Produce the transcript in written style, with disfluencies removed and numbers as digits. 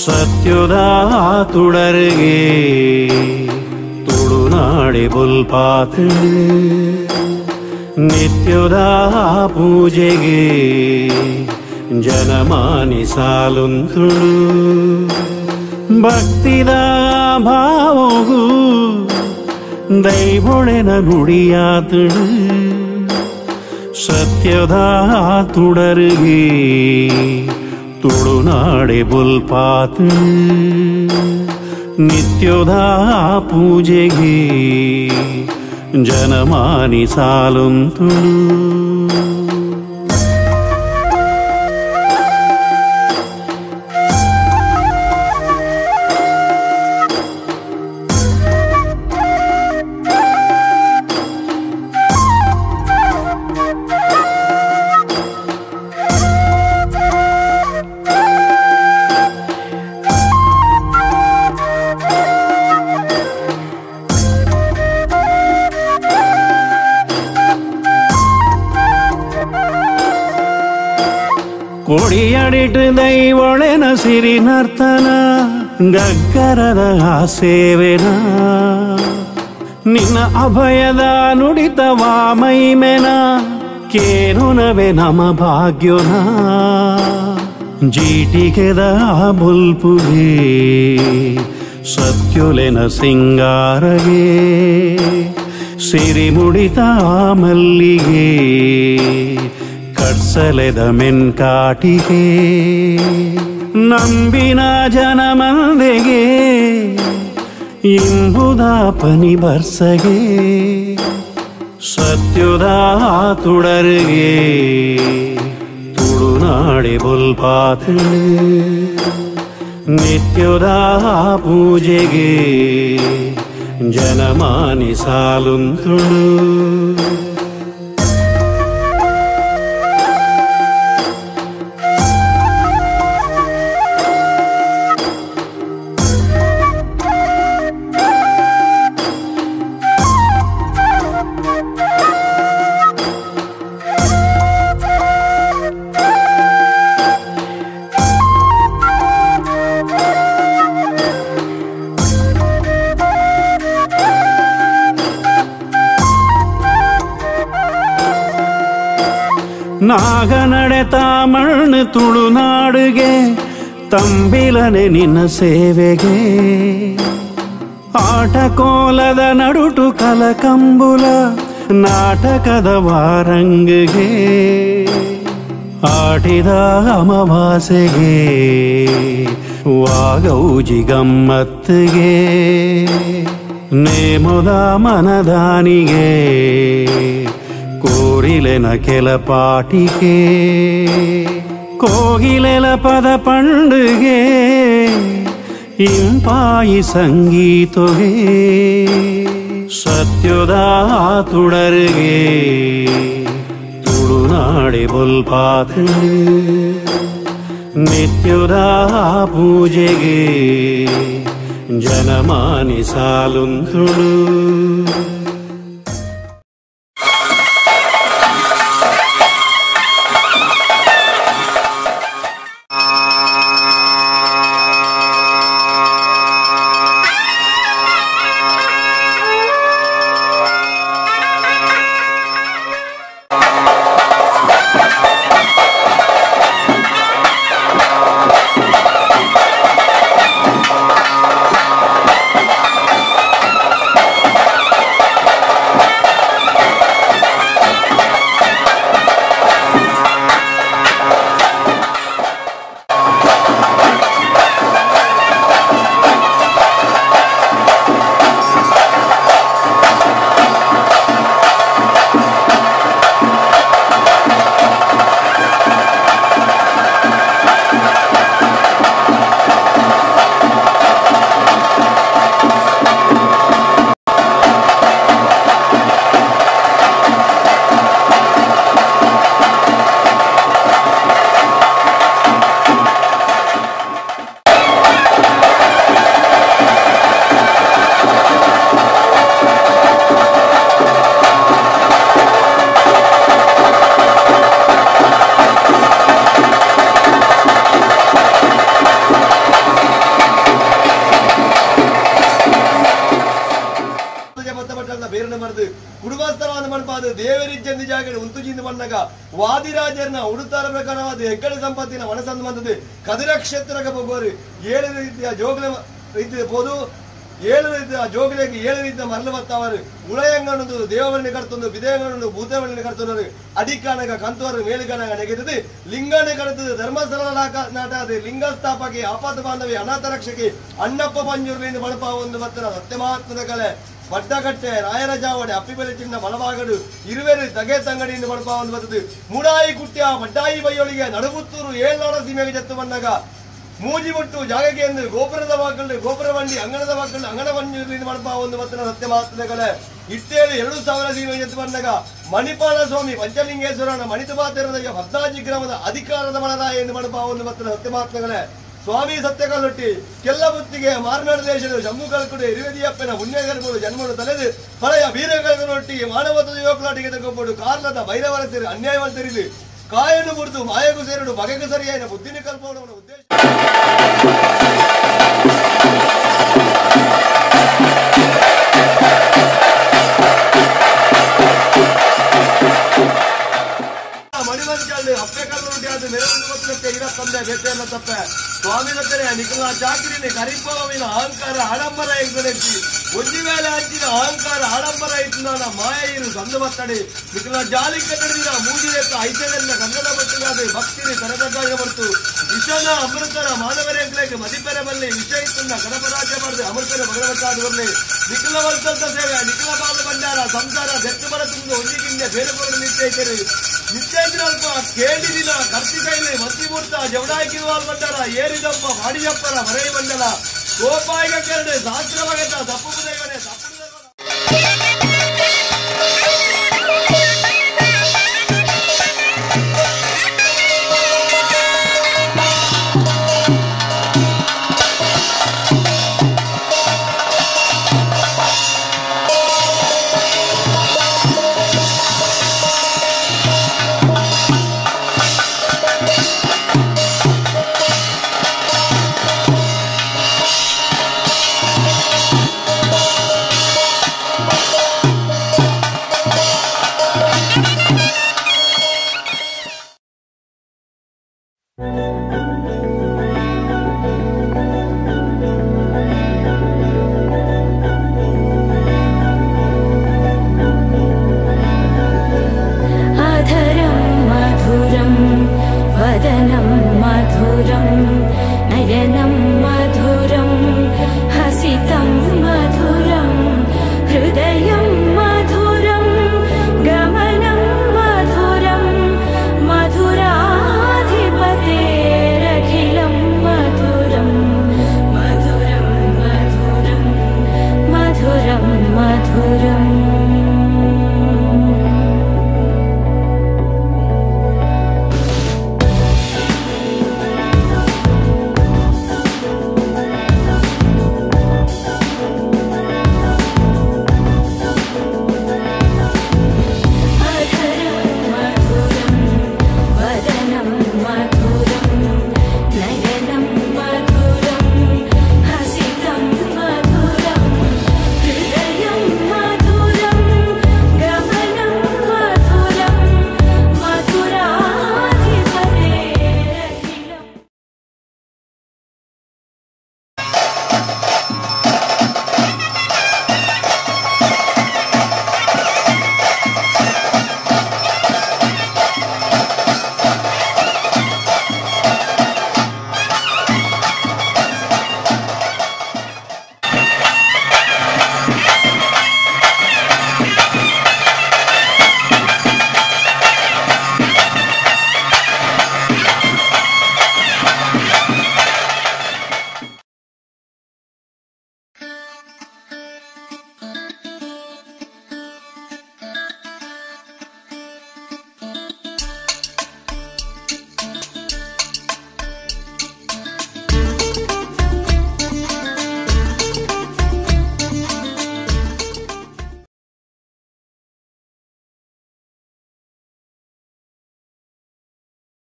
ಸತ್ಯದ ತುಡರಿಗೆ ತುಳುನಾಡೆ ಬುಲ್ಪಾತ್ ನಿತ್ಯದ ಪೂಜೆಗೆ ಜನಮಾನಿ ಸಾಲುಂತುಳು ಭಕ್ತಿದ ಭಾವಗೂ ದೈವೊಳೆನ ನುಡಿಯಾತುಳು ಸತ್ಯದ ತುಡರಿಗೆ ತುಳುನಾಡೆ ಬುಲ್ಪಾತ್ ನಿತ್ಯದ ಪೂಜೆಗೆ ಜನಮಾನಿ ಸಾಲುಂತುಳು ಕೊಡಿಯಡಿಟ್ಟು ದೈವೊಳೆನ ಸಿರಿ ನರ್ತನ ಗಗ್ಗರದ ಸೇವೆನ ನಿನ್ನ ಅಭಯದ ನುಡಿತವ ಮೈಮೆನ ಕೇನುನವೆ ನಮ ಭಾಗ್ಯೋನ ಜೀಟಿಗೆದ ಬುಲ್ಪುಗೆ ಸತ್ಯುಲೆನ ಸಿಂಗಾರಗೆ ಸಿರಿ ಮುಡಿತ ಮಲ್ಲಿಗೆ ಕಡ್ಸಲೆದ ಮೆನ್ಕಾಟಿಗೆ ನಂಬಿನ ಜನಮಂದೆಗೆ ಇಂಬುದ ಪನಿ ಬರ್ಸಗೆ ಸತ್ಯದ ತುಡರಿಗೆ ತುಳುನಾಡೆ ಬುಲ್ಪಾತ್ ನಿತ್ಯದ ಪೂಜೆಗೆ ಜನಮಾನಿ ಸಾಲುಂತುಳು ನಾಗನಡೆತ ಮಣ್ಣು ತುಳುನಾಡುಗೆ ತಂಬಿಲನೆ ನಿನ್ನ ಸೇವೆಗೆ ಆಟ ಕೋಲದ ನಡುಟು ಕಲಕಂಬುಲ ನಾಟಕದ ವಾರಂಗಿಗೆ ಆಟಿದ ಅಮಾವಾಸೆಗೆ ವಾಗೌಜಿ ಗಮ್ಮತ್ತಿಗೆ ನೇಮುದ ಮನದಾನಿಗೆ ಕೋರಿಲೆನ ಕೆಲ ಪಾಟಿಗೆ ಕೋಗಿಲೆಲ ಪದ ಪಂಡುಗೆ ಇಂಪಾಯಿ ಸಂಗೀತಗೆ ಸತ್ಯದ ತುಡರಿಗೆ ತುಳುನಾಡೆ ಬುಲ್ಪಾತ್ ನಿತ್ಯದ ಪೂಜೆಗೆ ಜನಮಾನಿ ಸಾಲುಂತುಳು ದೇವರಿಜ್ಜಂದಿ ಜಾಗಡೆ ಉಂತುಜಿಂದು ಬಣ್ಣಗ ವಾದಿರಾಜರನ್ನ ಉಡುತ್ತಾರ ಪ್ರಕಾರವಾದ ಹೆಗ್ಗಡೆ ಸಂಪತ್ತಿನ ಮನಸ್ಸಂದು ಬಂದದ್ದು ಕದಿರ ಕ್ಷೇತ್ರಕ್ಕೆ ಹೋಗೋರು 7 ರೀತಿಯ ಜೋಗಲ ರೀತಿಯ ಪೋದು 7 ರೀತಿಯ ಜೋಗಲಿಗೆ 7 ರೀತಿಯ ಮರಳು ಬತ್ತವರು ಉಳಯಂಗಣ್ಣದು ದೇವವಳ್ಳಿ ಕಡ್ತೊಂದು ಬಿದೇಂಗಣ್ಣು ಭೂತವಳ್ಳಿ ಕಡ್ತೊಂದು ಅಡಿಕಾನಗ ಕಂತುವರು ಮೇಲುಗನಗ ನೆಗೆದದು ಲಿಂಗನೆ ಕಡ್ತದ್ದು ಧರ್ಮಸ್ಥಳ ನಾಟದ ಲಿಂಗ ಸ್ಥಾಪಕಿ ಆಪತ್ತು ಬಾಂಧವಿ ಅನಾಥ ರಕ್ಷಕಿ ಅಣ್ಣಪ್ಪ ಪಂಜೂರಿನಿಂದ ಬಳಪ ಒಂದು ಬತ್ತನ ಸತ್ಯಮಹಾತ್ಮದ ಕಲೆ ಬಡ್ಡಗಟ್ಟೆ ರಾಯರ ಜಾವಡೆ ಅಪ್ಪಿಬೆಲೆ ಚಿನ್ನ ಮಲವಾಗಡು ಇರುವೆರು ತಗೆ ತಂಗಡಿಯಿಂದ ಬಳಪ ಒಂದು ಬರ್ತದೆ ಮೂಡಾಯಿ ಕುಟ್ಯ ಬಡ್ಡಾಯಿ ಬೈಯೊಳಿಗೆ ನಡುಗುತ್ತೂರು 7 ಸೀಮೆಗೆ ಜತ್ತು ಬಂದಾಗ ಮೂಜಿ ಮುಟ್ಟು ಜಾಗಕ್ಕೆ ಎಂದು ಗೋಪುರದ ವಾಕಲ್ಲು ಗೋಪುರ ಬಂಡಿ ಅಂಗಣದ ವಾಕಲ್ಲು ಅಂಗಣ ಬಂಡಿ ಮಾಡಪ ಒಂದು ಮತ್ತಿನ ಸತ್ಯ ಮಾತದ ಕಲೆ ಇಟ್ಟೇಳಿ 2000 ಸೀಮೆ ಎತ್ತು ಬಂದಾಗ ಮಣಿಪಾಲ ಸ್ವಾಮಿ ಪಂಚಲಿಂಗೇಶ್ವರನ ಮಣಿತಪಾತಿರದಾಗ 14 ಗ್ರಾಮದ ಅಧಿಕಾರದ ಮನದಾಯ ಎಂದು ಮಾಡಪ ಒಂದು ಮತ್ತಿನ ಸತ್ಯ ಮಾತುಗಳೇ ಸ್ವಾಮಿ ಸತ್ಯಕಲ್ಲೊಟ್ಟಿ ಕೆಲ್ಲ ಬುತ್ತಿಗೆ ಮಾರ್ನಾಡು ದೇಶದ ಜಮ್ಮು ಕಲ್ಕುಡೆ ಹಿರಿಯದಿಯಪ್ಪನ ಪುಣ್ಯಗರ್ಭಗಳು ಜನ್ಮಗಳು ತಲೆದು ಪಳೆಯ ವೀರಗಲೊಟ್ಟಿಗೆ ಮಾನವತ್ವದ ಯುವಕಲಾಟಿಗೆ ತಗೋಬಹುದು ಕಾರಣದ ಭೈರವರ ಸೇರಿ ಅನ್ಯಾಯವನ್ನು ತೆರಿದು ಕಾಯನ್ನು ಮುರಿದು ಮಾಯಗೂ ಸೇರಡು ಬಗೆಗೂ ಸರಿಯಾದ ಬುದ್ಧಿನಿ ಕಲ್ಪವನ ಉದ್ದೇಶ ಮಣಿವಂಚಾಳು ಅಪ್ಪೆ ಕಲ್ಲುಂಟಿ ಅದು ಮೆರವಣಿಗೆ ಇರ ತಂದೆ ಬೇಟೆಯಲ್ಲ ತಪ್ಪೆ ಸ್ವಾಮಿ ಸತ್ತರೆ ನಿಖಲ ಚಾಕರಿನಿ ಕರಿಪವಿನ ಅಹಂಕಾರ ಆಡಂಬರ ಎಂಗಡೆತ್ತಿ ಒಂಜಿ ವೇಳೆ ಹಂಚಿನ ಅಹಂಕಾರ ಆಡಂಬರ ಇಟ್ಟು ನನ್ನ ಮಾಯ ಇರು ಸಂದು ಬತ್ತಡಿ ನಿಖಲ ಜಾಲಿ ಕನ್ನಡಿನ ಮೂಜಿರೆತ್ತ ಐತನೆಲ್ಲ ಕನ್ನಡ ಬಟ್ಟಗಾದ ಭಕ್ತಿನಿ ತರಗಟ್ಟಾಗ ಬರ್ತು ವಿಷನ ಅಮೃತರ ಮಾನವರೆಂಗ್ಲೆಗೆ ಮದಿಪೆರೆ ಬಲ್ಲಿ ವಿಷಯ ಇತ್ತನ್ನ ಕನಪರಾಜ್ಯ ಮಾಡಿದೆ ಅಮೃತರ ಭಗವತ್ತಾದ ಬರಲಿ ನಿಖಲ ವರ್ಗದ ಸೇವೆ ನಿಖಲ ಬಾಲ ಬಂಡಾರ ಸಂಸಾರ ಬೆತ್ತು ಬರ ತುಂಬ ಒಂದಿಗಿಂದ ಬೇರೆ ಬರಲು ನಿಶ್ಚಯಿಸಿರಿ ನಿತ್ಯೇಂದ್ರ ಅಲ್ಪ ಕೇಳಿ ದಿನ ಕರ್ತಿ ಕೈಲಿ ಮಂತ್ರಿಮೂರ್ತ ಜವಡಾಕಿರುವಾಲ್ ಬಂಡಾರ ಏರಿದಪ್ಪ ಮಾಡಿಯಪ್ಪರ ಮರೈ ಮಂಡಲ ಗೋಪಾಯಿಗ ಕೆರಡೆ ಶಾಸ್ತ್ರವಾಗತ ತಪ್ಪು ಬುದೆಗಡೆ ತಪ್ಪು